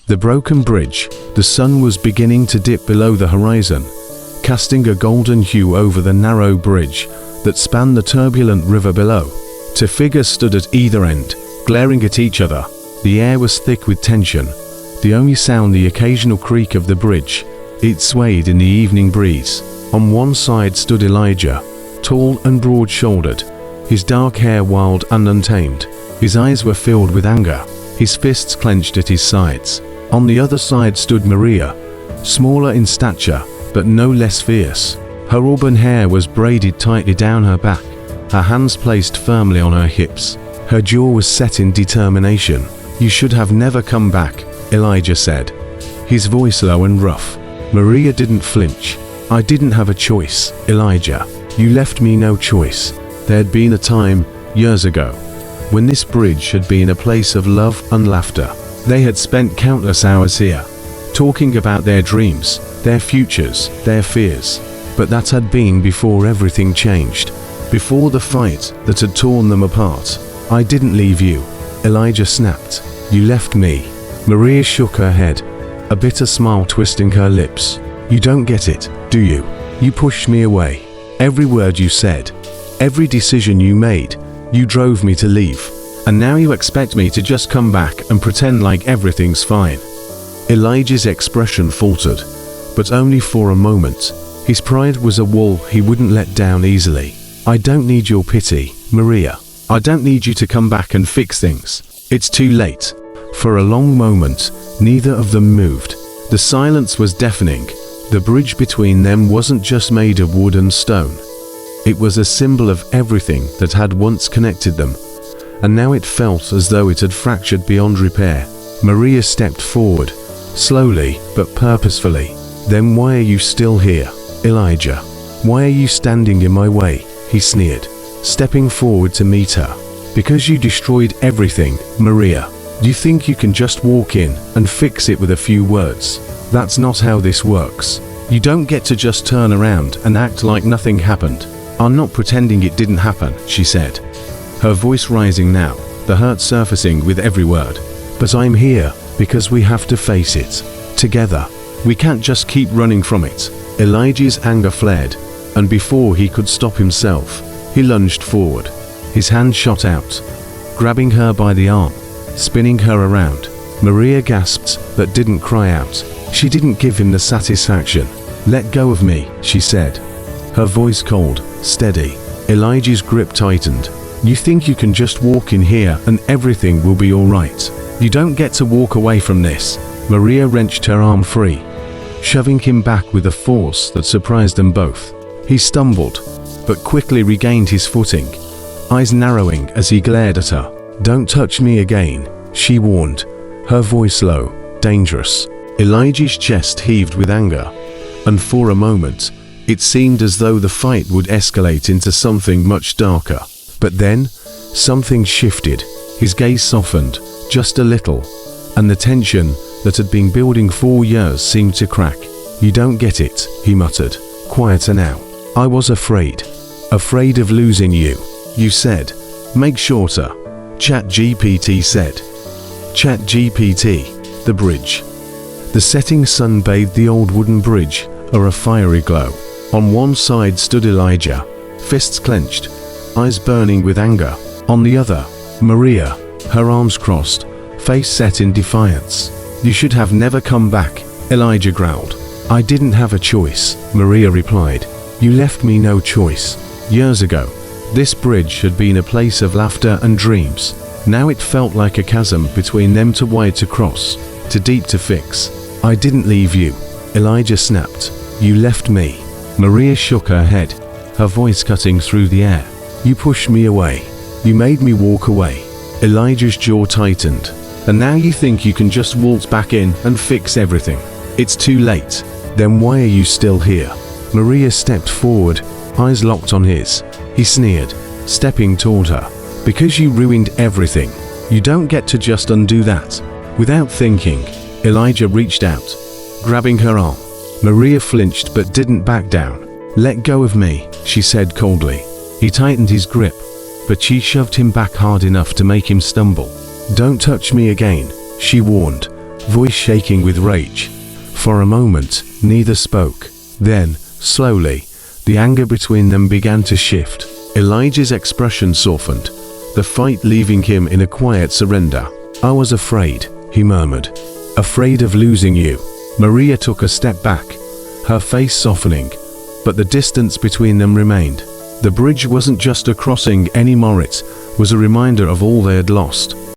The broken bridge. The sun was beginning to dip below the horizon, casting a golden hue over the narrow bridge that spanned the turbulent river below. Two figures stood at either end, glaring at each other. The air was thick with tension, the only sound the occasional creak of the bridge. It swayed in the evening breeze. On one side stood Elijah, tall and broad-shouldered, his dark hair wild and untamed. His eyes were filled with anger, his fists clenched at his sides. On the other side stood Maria, smaller in stature, but no less fierce. Her auburn hair was braided tightly down her back, her hands placed firmly on her hips. Her jaw was set in determination. "You should have never come back," Elijah said, his voice low and rough. Maria didn't flinch. "I didn't have a choice, Elijah. You left me no choice." There'd been a time, years ago, when this bridge had been a place of love and laughter. They had spent countless hours here, talking about their dreams, their futures, their fears. But that had been before everything changed, before the fight that had torn them apart. "I didn't leave you," Elijah snapped. "You left me." Maria shook her head, a bitter smile twisting her lips. "You don't get it, do you? You pushed me away. Every word you said, every decision you made, you drove me to leave. And now you expect me to just come back and pretend like everything's fine." Elijah's expression faltered, but only for a moment. His pride was a wall he wouldn't let down easily. "I don't need your pity, Maria. I don't need you to come back and fix things. It's too late." For a long moment, neither of them moved. The silence was deafening. The bridge between them wasn't just made of wood and stone. It was a symbol of everything that had once connected them, and now it felt as though it had fractured beyond repair. Maria stepped forward, slowly but purposefully. "Then why are you still here, Elijah? Why are you standing in my way?" he sneered, stepping forward to meet her. "Because you destroyed everything, Maria. You think you can just walk in and fix it with a few words. That's not how this works. You don't get to just turn around and act like nothing happened." "I'm not pretending it didn't happen," she said, her voice rising now, the hurt surfacing with every word. "But I'm here because we have to face it. Together. We can't just keep running from it." Elijah's anger flared, and before he could stop himself, he lunged forward. His hand shot out, grabbing her by the arm, spinning her around. Maria gasped but didn't cry out. She didn't give him the satisfaction. "Let go of me," she said, her voice cold, steady. Elijah's grip tightened. "You think you can just walk in here and everything will be all right. You don't get to walk away from this." Maria wrenched her arm free, shoving him back with a force that surprised them both. He stumbled, but quickly regained his footing, eyes narrowing as he glared at her. "Don't touch me again," she warned, her voice low, dangerous. Elijah's chest heaved with anger, and for a moment, it seemed as though the fight would escalate into something much darker. But then, something shifted. His gaze softened, just a little, and the tension that had been building for years seemed to crack. "You don't get it," he muttered, quieter now. "I was afraid of losing you. You said, make shorter." ChatGPT said. ChatGPT, the bridge. The setting sun bathed the old wooden bridge, a fiery glow. On one side stood Elijah, fists clenched, eyes burning with anger. On the other, Maria, her arms crossed, face set in defiance. "You should have never come back," Elijah growled. "I didn't have a choice," Maria replied. "You left me no choice. Years ago, this bridge had been a place of laughter and dreams. Now it felt like a chasm between them, too wide to cross, too deep to fix." "I didn't leave you," Elijah snapped. "You left me." Maria shook her head, her voice cutting through the air. "You pushed me away. You made me walk away." Elijah's jaw tightened. "And now you think you can just waltz back in and fix everything. It's too late. Then why are you still here?" Maria stepped forward, eyes locked on his. He sneered, stepping toward her. "Because you ruined everything. You don't get to just undo that." Without thinking, Elijah reached out, grabbing her arm. Maria flinched but didn't back down. "Let go of me," she said coldly. He tightened his grip, but she shoved him back hard enough to make him stumble. "Don't touch me again," she warned, voice shaking with rage. For a moment, neither spoke. Then, slowly, the anger between them began to shift. Elijah's expression softened, the fight leaving him in a quiet surrender. "I was afraid," he murmured. "Afraid of losing you." Maria took a step back, her face softening, but the distance between them remained. The bridge wasn't just a crossing anymore, it was a reminder of all they had lost.